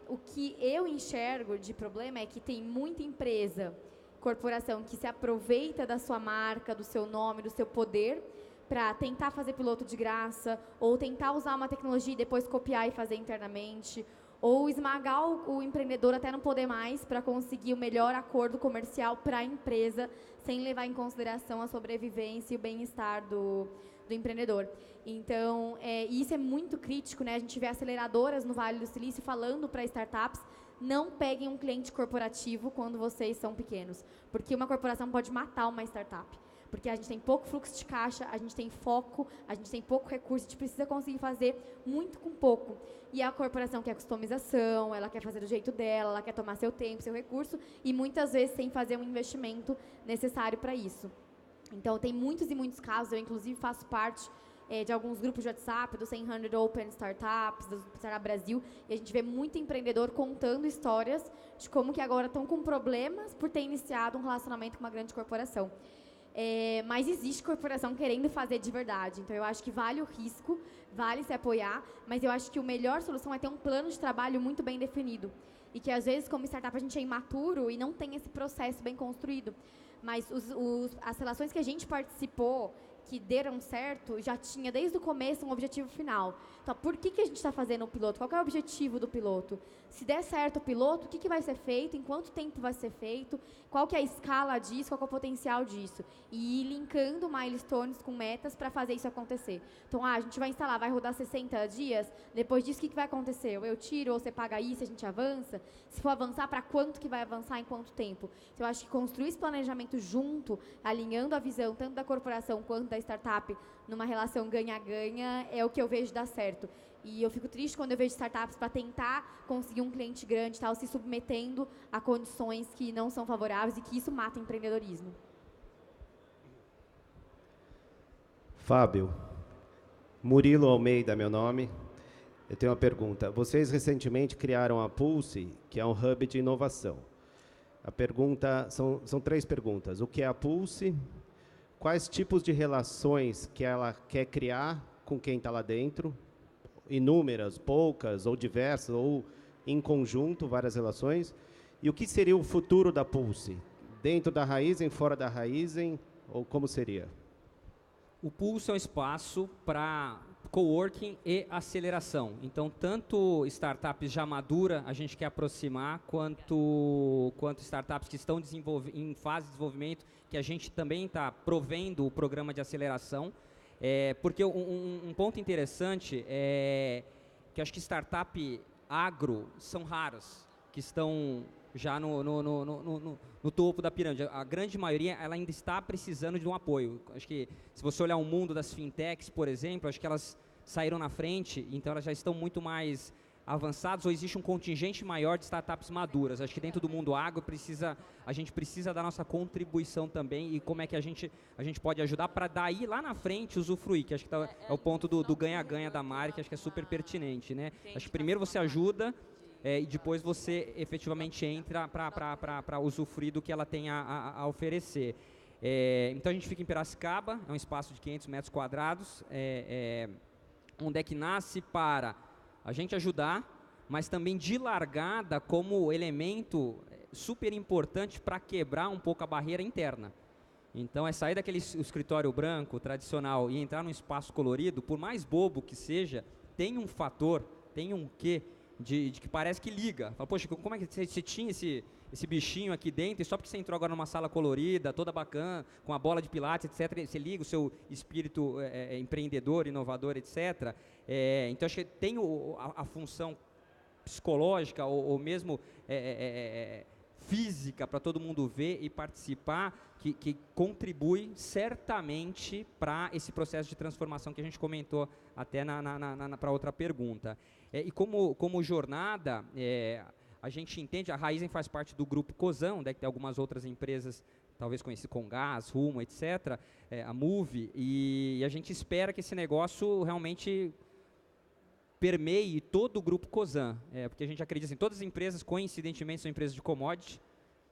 O que eu enxergo de problema é que tem muita empresa, corporação, que se aproveita da sua marca, do seu nome, do seu poder, para tentar fazer piloto de graça, ou tentar usar uma tecnologia e depois copiar e fazer internamente, ou esmagar o empreendedor até não poder mais para conseguir o melhor acordo comercial para a empresa, sem levar em consideração a sobrevivência e o bem-estar do empreendedor. Então, isso é muito crítico, né? A gente vê aceleradoras no Vale do Silício falando para startups, não peguem um cliente corporativo quando vocês são pequenos, porque uma corporação pode matar uma startup. Porque a gente tem pouco fluxo de caixa, a gente tem foco, a gente tem pouco recurso, a gente precisa conseguir fazer muito com pouco. E a corporação quer customização, ela quer fazer do jeito dela, ela quer tomar seu tempo, seu recurso, e muitas vezes sem fazer um investimento necessário para isso. Então, tem muitos e muitos casos, eu inclusive faço parte de alguns grupos de WhatsApp, do 100 Open Startups, do Startup Brasil, e a gente vê muito empreendedor contando histórias de como que agora estão com problemas por ter iniciado um relacionamento com uma grande corporação. Mas existe corporação querendo fazer de verdade, então eu acho que vale o risco, vale se apoiar, mas eu acho que a melhor solução é ter um plano de trabalho muito bem definido, e que às vezes como startup a gente é imaturo e não tem esse processo bem construído, mas as relações que a gente participou, que deram certo, já tinha desde o começo um objetivo final. Então, por que a gente está fazendo o piloto? Qual que é o objetivo do piloto? Se der certo o piloto, o que vai ser feito? Em quanto tempo vai ser feito? Qual que é a escala disso? Qual que é o potencial disso? E ir linkando milestones com metas para fazer isso acontecer. Então, a gente vai instalar, vai rodar 60 dias, depois disso, o que vai acontecer? Ou eu tiro, ou você paga isso, a gente avança? Se for avançar, para quanto que vai avançar, em quanto tempo? Então, eu acho que construir esse planejamento junto, alinhando a visão tanto da corporação quanto da startup, numa relação ganha-ganha, é o que eu vejo dar certo. E eu fico triste quando eu vejo startups para tentar conseguir um cliente grande, tal, se submetendo a condições que não são favoráveis e que isso mata o empreendedorismo. Fábio, Murilo Almeida, meu nome. Eu tenho uma pergunta. Vocês recentemente criaram a Pulse, que é um hub de inovação. A pergunta são 3 perguntas. O que é a Pulse? Quais tipos de relações que ela quer criar com quem está lá dentro? Inúmeras, poucas, ou diversas, ou em conjunto, várias relações. E o que seria o futuro da Pulse? Dentro da Raizen, fora da Raizen, ou como seria? O Pulse é um espaço para coworking e aceleração. Então, tanto startups já maduras a gente quer aproximar, quanto startups que estão em fase de desenvolvimento, que a gente também está provendo o programa de aceleração. Porque um ponto interessante é que acho que startup agro são raras, que estão já no topo da pirâmide. A grande maioria ela ainda está precisando de um apoio. Acho que se você olhar o mundo das fintechs, por exemplo, acho que elas saíram na frente, então elas já estão muito mais avançadas, ou existe um contingente maior de startups maduras. Acho que dentro do mundo agro a gente precisa da nossa contribuição também, e como é que a gente pode ajudar para daí lá na frente usufruir, que acho que é o ponto do ganha-ganha da Mari, que acho que é super pertinente, né? Acho que primeiro você ajuda e depois você efetivamente entra para usufruir do que ela tem a oferecer. Então a gente fica em Piracicaba, é um espaço de 500 metros quadrados, onde é que nasce para a gente ajudar, mas também de largada como elemento super importante para quebrar um pouco a barreira interna. Então, é sair daquele escritório branco tradicional e entrar num espaço colorido, por mais bobo que seja, tem um fator, tem um quê de que parece que liga. Fala, poxa, como é que você tinha esse bichinho aqui dentro, e só porque você entrou agora numa sala colorida, toda bacana, com a bola de pilates, etc., você liga o seu espírito empreendedor, inovador, etc., então, acho que tem a função psicológica ou mesmo física para todo mundo ver e participar, que contribui certamente para esse processo de transformação que a gente comentou até para outra pergunta. E como jornada, a gente entende, a Raizen faz parte do grupo Cosan, onde tem algumas outras empresas, talvez conhecidas com Gás, Rumo, etc., a Move, e a gente espera que esse negócio realmente permeie todo o grupo Cosan, porque a gente acredita em todas as empresas, coincidentemente, são empresas de commodity,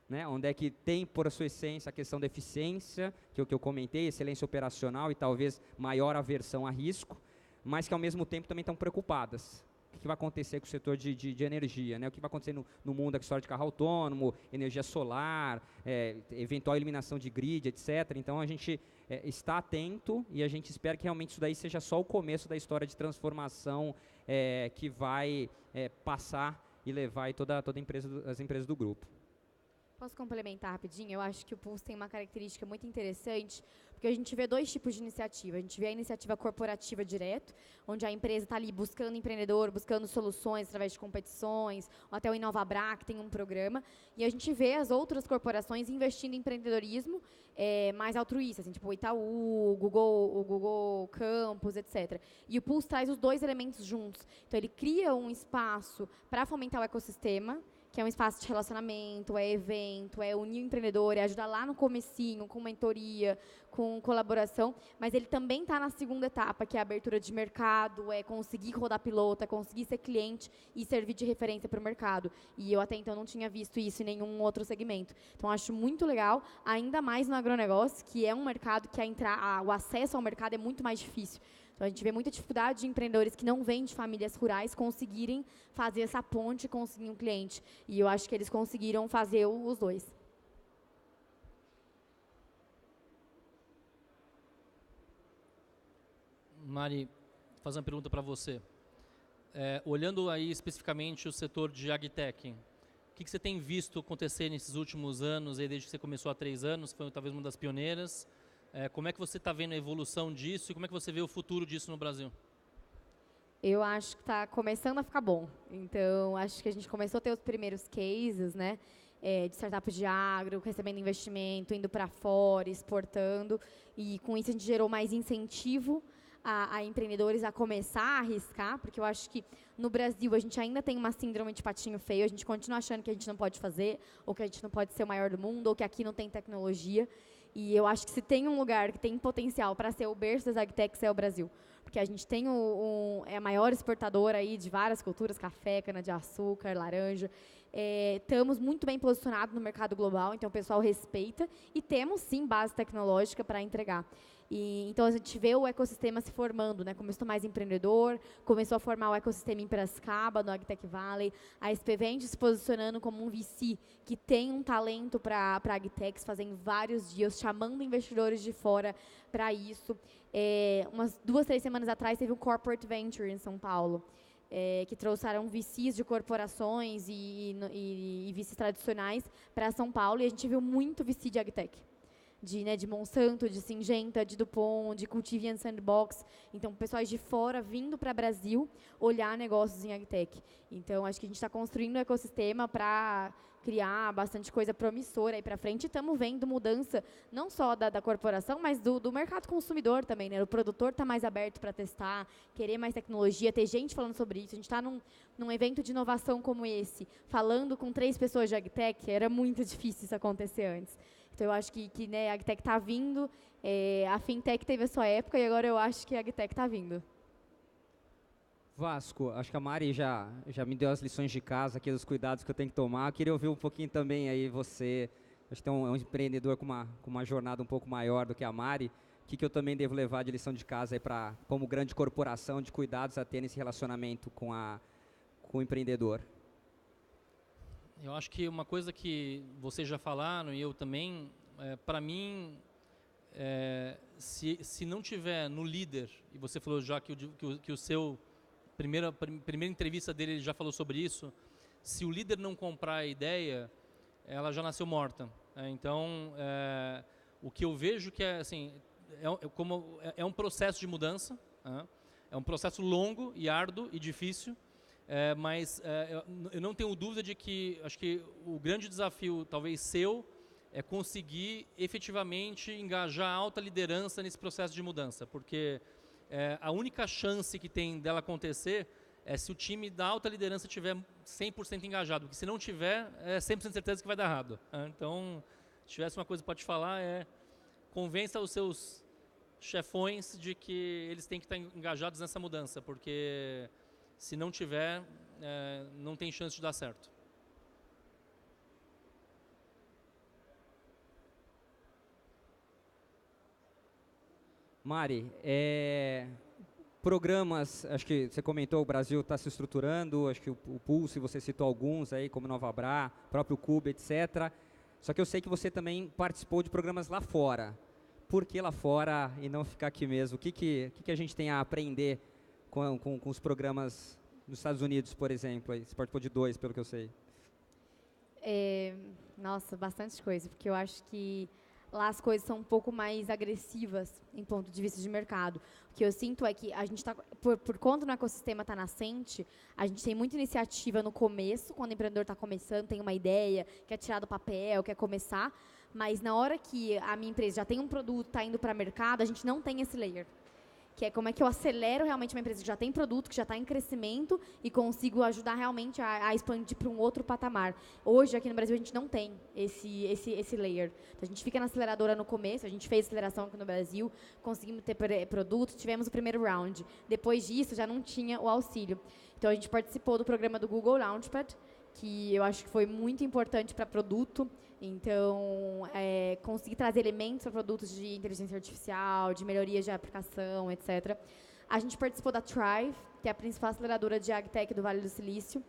né, onde é que tem, por a sua essência, a questão da eficiência, que eu comentei, excelência operacional e talvez maior aversão a risco, mas que ao mesmo tempo também estão preocupadas. O que vai acontecer com o setor de energia, né? O que vai acontecer no mundo da história de carro autônomo, energia solar, eventual eliminação de grid, etc. Então, a gente está atento e a gente espera que realmente isso daí seja só o começo da história de transformação que vai passar e levar aí toda as empresas do grupo. Posso complementar rapidinho? Eu acho que o Pulse tem uma característica muito interessante, porque a gente vê dois tipos de iniciativa. A gente vê a iniciativa corporativa direto, onde a empresa está ali buscando empreendedor, buscando soluções através de competições, ou até o Inovabra, que tem um programa. E a gente vê as outras corporações investindo em empreendedorismo mais altruísta, assim, tipo o Itaú, o Google Campus, etc. E o Pulse traz os dois elementos juntos. Então, ele cria um espaço para fomentar o ecossistema, que é um espaço de relacionamento, é evento, é unir o empreendedor, é ajudar lá no comecinho, com mentoria, com colaboração, mas ele também está na segunda etapa, que é a abertura de mercado, é conseguir rodar piloto, é conseguir ser cliente e servir de referência para o mercado. E eu até então não tinha visto isso em nenhum outro segmento. Então, acho muito legal, ainda mais no agronegócio, que é um mercado que o acesso ao mercado é muito mais difícil. Então, a gente vê muita dificuldade de empreendedores que não vêm de famílias rurais conseguirem fazer essa ponte e conseguir um cliente. E eu acho que eles conseguiram fazer os dois. Mari, vou fazer uma pergunta para você. Olhando aí especificamente o setor de agtech, o que você tem visto acontecer nesses últimos anos, aí desde que você começou há 3 anos, foi talvez uma das pioneiras? Como é que você está vendo a evolução disso e como é que você vê o futuro disso no Brasil? Eu acho que está começando a ficar bom. Então, acho que a gente começou a ter os primeiros cases, né, de startups de agro, recebendo investimento, indo para fora, exportando. E com isso a gente gerou mais incentivo a empreendedores a começar a arriscar, porque eu acho que no Brasil a gente ainda tem uma síndrome de patinho feio, a gente continua achando que a gente não pode fazer, ou que a gente não pode ser o maior do mundo, ou que aqui não tem tecnologia. E eu acho que se tem um lugar que tem potencial para ser o berço das agtechs é o Brasil. Porque a gente tem é a maior exportadora aí de várias culturas, café, cana-de-açúcar, laranja. Estamos muito bem posicionados no mercado global, então o pessoal respeita. E temos, sim, base tecnológica para entregar. Então, a gente vê o ecossistema se formando, né? Começou mais empreendedor, começou a formar o ecossistema em Piracicaba, no Agtech Valley. A SP vem se posicionando como um VC que tem um talento para agtechs, fazendo vários dias, chamando investidores de fora para isso. Umas 2, 3 semanas atrás, teve um Corporate Venture em São Paulo, que trouxeram VCs de corporações e VCs tradicionais para São Paulo, e a gente viu muito VC de agtech. De Monsanto, de Syngenta, de DuPont, de Cultivian Sandbox. Então, pessoas de fora vindo para o Brasil olhar negócios em agtech. Então, acho que a gente está construindo um ecossistema para criar bastante coisa promissora aí para frente. Estamos vendo mudança não só da corporação, mas do mercado consumidor também, né? O produtor está mais aberto para testar, querer mais tecnologia, ter gente falando sobre isso. A gente está num evento de inovação como esse, falando com 3 pessoas de agtech, era muito difícil isso acontecer antes. Então, eu acho que né, a agtech está vindo, a fintech teve a sua época e agora eu acho que a agtech está vindo. Vasco, acho que a Mari já me deu as lições de casa aqui, dos cuidados que eu tenho que tomar. Eu queria ouvir um pouquinho também aí você, acho que é um empreendedor com uma jornada um pouco maior do que a Mari. O que eu também devo levar de lição de casa aí como grande corporação, de cuidados a ter nesse relacionamento com o empreendedor? Eu acho que uma coisa que vocês já falaram e eu também, para mim, se não tiver no líder, e você falou já que o seu primeira entrevista dele ele já falou sobre isso, se o líder não comprar a ideia, ela já nasceu morta. Então, o que eu vejo que assim, é um processo de mudança, é um processo longo e árduo e difícil. Mas eu não tenho dúvida de que acho que o grande desafio, talvez seu, é conseguir efetivamente engajar a alta liderança nesse processo de mudança, porque a única chance que tem dela acontecer é se o time da alta liderança estiver 100% engajado, porque se não tiver, é 100% certeza que vai dar errado. Então, se tivesse uma coisa para te falar, convença os seus chefões de que eles têm que estar engajados nessa mudança, porque se não tiver, não tem chance de dar certo. Mari, programas, acho que você comentou, o Brasil está se estruturando, acho que o Pulse, você citou alguns aí, como Inovabra, próprio Cube, etc. Só que eu sei que você também participou de programas lá fora. Por que lá fora e não ficar aqui mesmo? O que a gente tem a aprender com os programas nos Estados Unidos, por exemplo? Aí, você participou de 2, pelo que eu sei. Nossa, bastante coisa, porque eu acho que lá as coisas são um pouco mais agressivas em ponto de vista de mercado. O que eu sinto é que a gente está, por conta do ecossistema estar nascente, a gente tem muita iniciativa no começo, quando o empreendedor está começando, tem uma ideia, quer tirar do papel, quer começar, mas na hora que a minha empresa já tem um produto, está indo para mercado, a gente não tem esse layer. Que é como é que eu acelero realmente uma empresa que já tem produto, que já está em crescimento e consigo ajudar realmente a expandir para um outro patamar. Hoje, aqui no Brasil, a gente não tem esse layer. Então, a gente fica na aceleradora no começo, a gente fez aceleração aqui no Brasil, conseguimos ter produto, tivemos o primeiro round. Depois disso, já não tinha o auxílio. Então, a gente participou do programa do Google Launchpad, que eu acho que foi muito importante para produto. Então, conseguir trazer elementos para produtos de inteligência artificial, de melhorias de aplicação, etc. A gente participou da Thrive, que é a principal aceleradora de AgTech do Vale do Silício.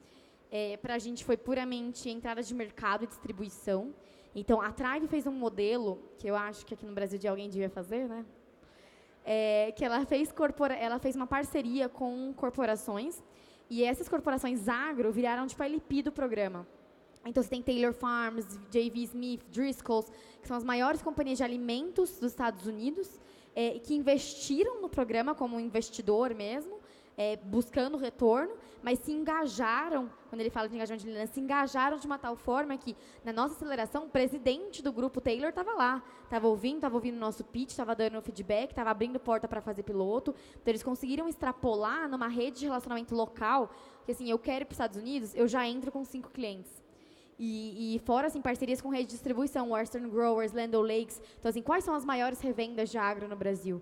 Para a gente foi puramente entrada de mercado e distribuição. Então, a Thrive fez um modelo, que eu acho que aqui no Brasil alguém devia fazer, né? Que ela fez uma parceria com corporações, e essas corporações agro viraram tipo a LP do programa. Então, você tem Taylor Farms, J.V. Smith, Driscoll's, que são as maiores companhias de alimentos dos Estados Unidos, que investiram no programa como investidor mesmo, buscando retorno, mas se engajaram, quando ele fala de engajamento de liderança, se engajaram de uma tal forma que, na nossa aceleração, o presidente do grupo Taylor estava lá, estava ouvindo o nosso pitch, estava dando feedback, estava abrindo porta para fazer piloto. Então, eles conseguiram extrapolar numa rede de relacionamento local, que assim, eu quero ir para os Estados Unidos, eu já entro com 5 clientes. E fora, assim, parcerias com rede de distribuição, Western Growers, Land O'Lakes. Então, assim, quais são as maiores revendas de agro no Brasil?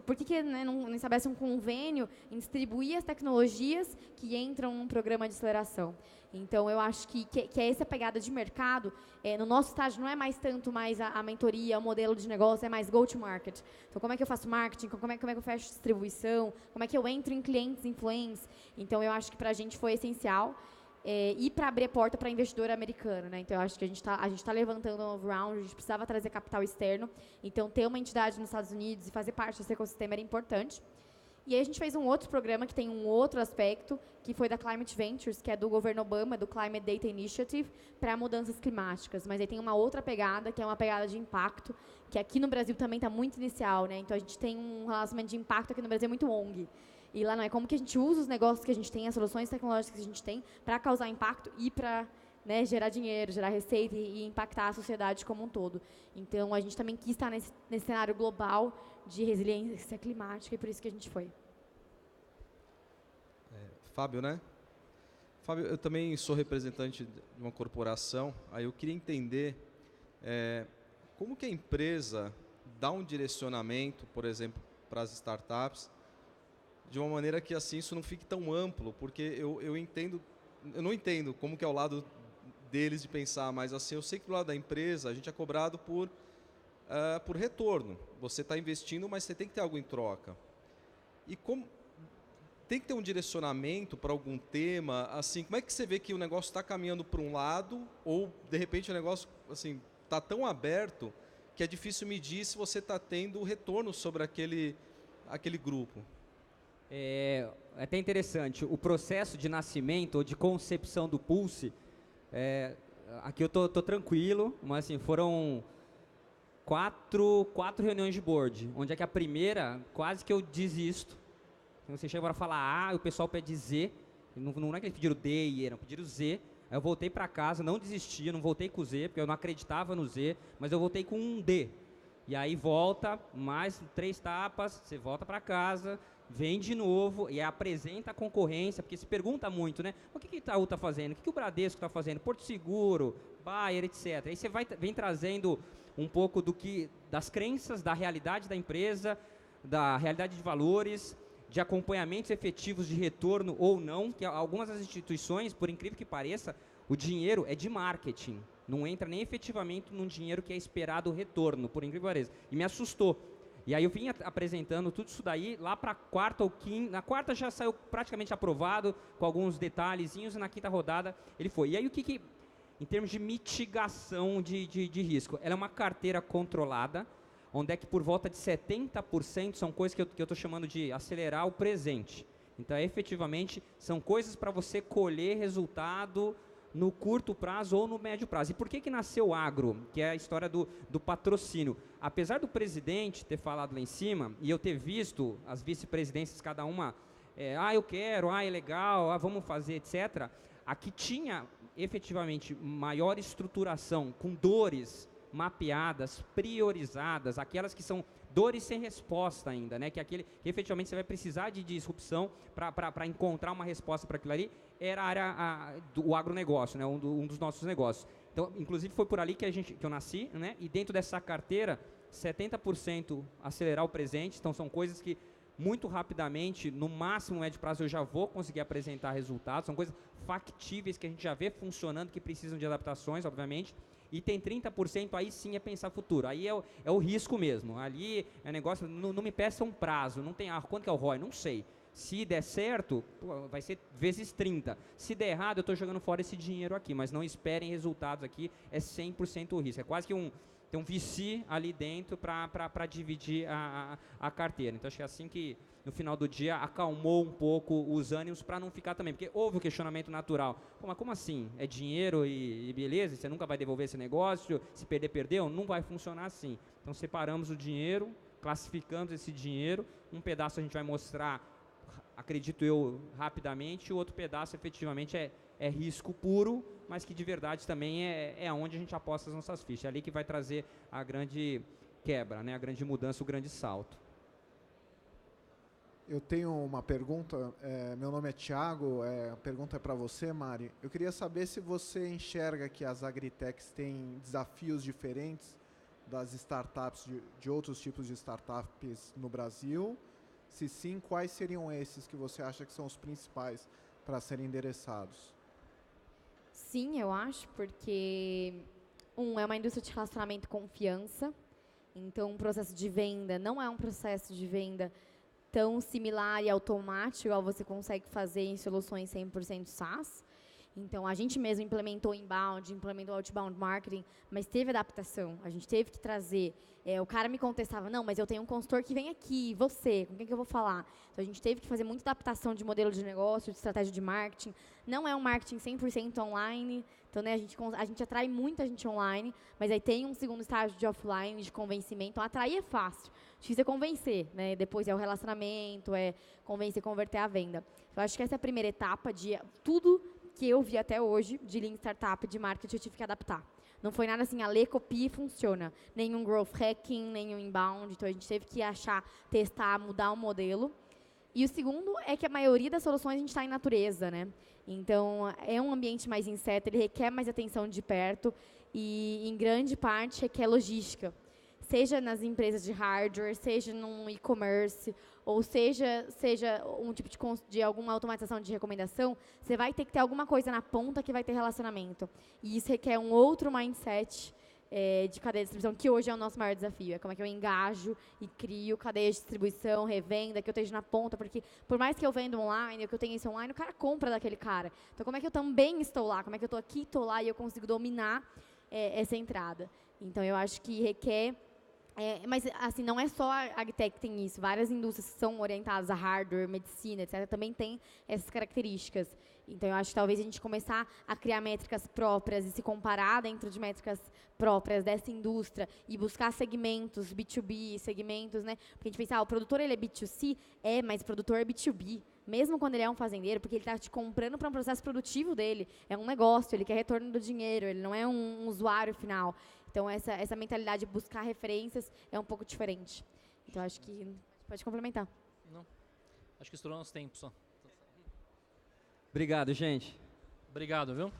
Por que não estabelece um convênio em distribuir as tecnologias que entram num programa de aceleração? Então, eu acho que é essa pegada de mercado. No nosso estágio, não é mais tanto mais a mentoria, o modelo de negócio, é mais go-to-market. Então, como é que eu faço marketing? Como é que eu fecho distribuição? Como é que eu entro em clientes influentes? Então, eu acho que para a gente foi essencial. E para abrir a porta para investidor americano, né? Então, eu acho que a gente tá levantando um novo round, a gente precisava trazer capital externo, então ter uma entidade nos Estados Unidos e fazer parte desse ecossistema era importante. E aí a gente fez um outro programa que tem um outro aspecto, que foi da Climate Ventures, que é do governo Obama, do Climate Data Initiative, para mudanças climáticas. Mas aí tem uma outra pegada, que é uma pegada de impacto, que aqui no Brasil também está muito inicial, né? Então, a gente tem um relacionamento de impacto aqui no Brasil muito ONG. E lá não é como que a gente usa os negócios que a gente tem, as soluções tecnológicas que a gente tem, para causar impacto e para, né, gerar dinheiro, gerar receita e impactar a sociedade como um todo. Então, a gente também quis estar nesse cenário global de resiliência climática, e por isso que a gente foi. Fábio, né? Fábio, eu também sou representante de uma corporação, aí eu queria entender como que a empresa dá um direcionamento, por exemplo, para as startups, de uma maneira que assim isso não fique tão amplo, porque eu não entendo como que é o lado deles de pensar, mas assim, eu sei que do lado da empresa a gente é cobrado por retorno. Você está investindo, mas você tem que ter algo em troca. E como tem que ter um direcionamento para algum tema, assim, como é que você vê que o negócio está caminhando para um lado, ou de repente o negócio assim está tão aberto que é difícil medir se você está tendo retorno sobre aquele grupo? É até interessante, o processo de nascimento ou de concepção do Pulse, aqui eu tô tranquilo, mas assim, foram quatro reuniões de board, onde é que a primeira, quase que eu desisto. Você chega para falar A, o pessoal pede Z, não é que eles pediram D e E, não, pediram Z. Aí eu voltei para casa, não desisti, não voltei com o Z, porque eu não acreditava no Z, mas eu voltei com um D. E aí volta, mais 3 tapas, você volta para casa, vem de novo e apresenta a concorrência, porque se pergunta muito, né? O que o Itaú está fazendo? O que o Bradesco está fazendo? Porto Seguro, Bayer, etc. Aí você vem trazendo um pouco das crenças, da realidade da empresa, da realidade de valores, de acompanhamentos efetivos de retorno ou não, que algumas das instituições, por incrível que pareça, o dinheiro é de marketing, não entra nem efetivamente num dinheiro que é esperado o retorno, por incrível que pareça. E me assustou. E aí eu vim apresentando tudo isso daí, lá para a quarta ou quinta, na quarta já saiu praticamente aprovado, com alguns detalhezinhos, e na quinta rodada ele foi. E aí o que em termos de mitigação de risco, ela é uma carteira controlada, onde é que por volta de 70% são coisas que eu estou chamando de acelerar o presente. Então, efetivamente, são coisas para você colher resultado no curto prazo ou no médio prazo. E por que nasceu o agro? Que é a história do patrocínio. Apesar do presidente ter falado lá em cima, e eu ter visto as vice-presidências, cada uma, eu quero, é legal, vamos fazer, etc., aqui tinha efetivamente maior estruturação, com dores mapeadas, priorizadas, aquelas que são dores sem resposta ainda, né? Que efetivamente você vai precisar de disrupção para encontrar uma resposta para aquilo ali, era a área do agronegócio, né? Um dos nossos negócios. Então, inclusive, foi por ali que eu nasci, né? E dentro dessa carteira, 70% acelerar o presente, então são coisas que muito rapidamente, no máximo médio prazo, eu já vou conseguir apresentar resultados, são coisas factíveis que a gente já vê funcionando, que precisam de adaptações, obviamente. E tem 30% aí sim é pensar futuro. Aí é o risco mesmo. Ali é negócio, não me peça um prazo, não tem, quanto que é o ROI? Não sei. Se der certo, vai ser vezes 30. Se der errado, eu estou jogando fora esse dinheiro aqui, mas não esperem resultados aqui, é 100% o risco. É quase que tem um VC ali dentro para dividir a carteira. Então, acho que é assim que, no final do dia, acalmou um pouco os ânimos para não ficar também. Porque houve o questionamento natural. Mas como assim? É dinheiro e beleza? Você nunca vai devolver esse negócio? Se perder, perdeu? Não vai funcionar assim. Então, separamos o dinheiro, classificamos esse dinheiro. Um pedaço a gente vai mostrar, acredito eu, rapidamente. O outro pedaço, efetivamente, é risco puro, mas que de verdade também é onde a gente aposta as nossas fichas. É ali que vai trazer a grande quebra, né? A grande mudança, o grande salto. Eu tenho uma pergunta, meu nome é Thiago, a pergunta é para você, Mari. Eu queria saber se você enxerga que as agritechs têm desafios diferentes das startups, de outros tipos de startups no Brasil. Se sim, quais seriam esses que você acha que são os principais para serem endereçados? Sim, eu acho, porque é uma indústria de relacionamento e confiança. Então, o processo de venda não é um processo de venda tão similar e automático, igual você consegue fazer em soluções 100% SaaS. Então, a gente mesmo implementou inbound, implementou outbound marketing, mas teve adaptação. A gente teve que trazer. O cara me contestava, não, mas eu tenho um consultor que vem aqui, você, com quem que eu vou falar? Então, a gente teve que fazer muita adaptação de modelo de negócio, de estratégia de marketing. Não é um marketing 100% online. Então, né, a gente atrai muita gente online, mas aí tem um segundo estágio de offline, de convencimento. Então, atrair é fácil. Difícil é convencer, né? Depois é o relacionamento, convencer, converter a venda. Eu acho que essa é a primeira etapa de tudo que eu vi até hoje de Lean Startup, de marketing, eu tive que adaptar. Não foi nada assim, lê, copia e funciona. Nenhum growth hacking, nenhum inbound. Então, a gente teve que testar, mudar o modelo. E o segundo é que a maioria das soluções a gente está em natureza, né? Então, é um ambiente mais incerto, ele requer mais atenção de perto e, em grande parte, requer logística. Seja nas empresas de hardware, seja no e-commerce, ou seja um tipo de alguma automatização de recomendação, você vai ter que ter alguma coisa na ponta que vai ter relacionamento. E isso requer um outro mindset de cadeia de distribuição, que hoje é o nosso maior desafio. É como é que eu engajo e crio cadeia de distribuição, revenda, que eu esteja na ponta, porque por mais que eu venda online, ou que eu tenha isso online, o cara compra daquele cara. Então, como é que eu também estou lá? Como é que eu estou aqui, estou lá, e eu consigo dominar essa entrada? Então, eu acho que requer... mas, assim, não é só a AgTech que tem isso. Várias indústrias que são orientadas a hardware, medicina, etc., também têm essas características. Então, eu acho que talvez a gente começar a criar métricas próprias e se comparar dentro de métricas próprias dessa indústria e buscar segmentos, B2B, segmentos, né? Porque a gente pensa, o produtor ele é B2C, mas o produtor é B2B. Mesmo quando ele é um fazendeiro, porque ele está te comprando para um processo produtivo dele. É um negócio, ele quer retorno do dinheiro, ele não é um usuário final. Então, essa mentalidade de buscar referências é um pouco diferente. Então, acho que pode complementar. Não, acho que estourou nosso tempo só. Obrigado, gente. Obrigado, viu?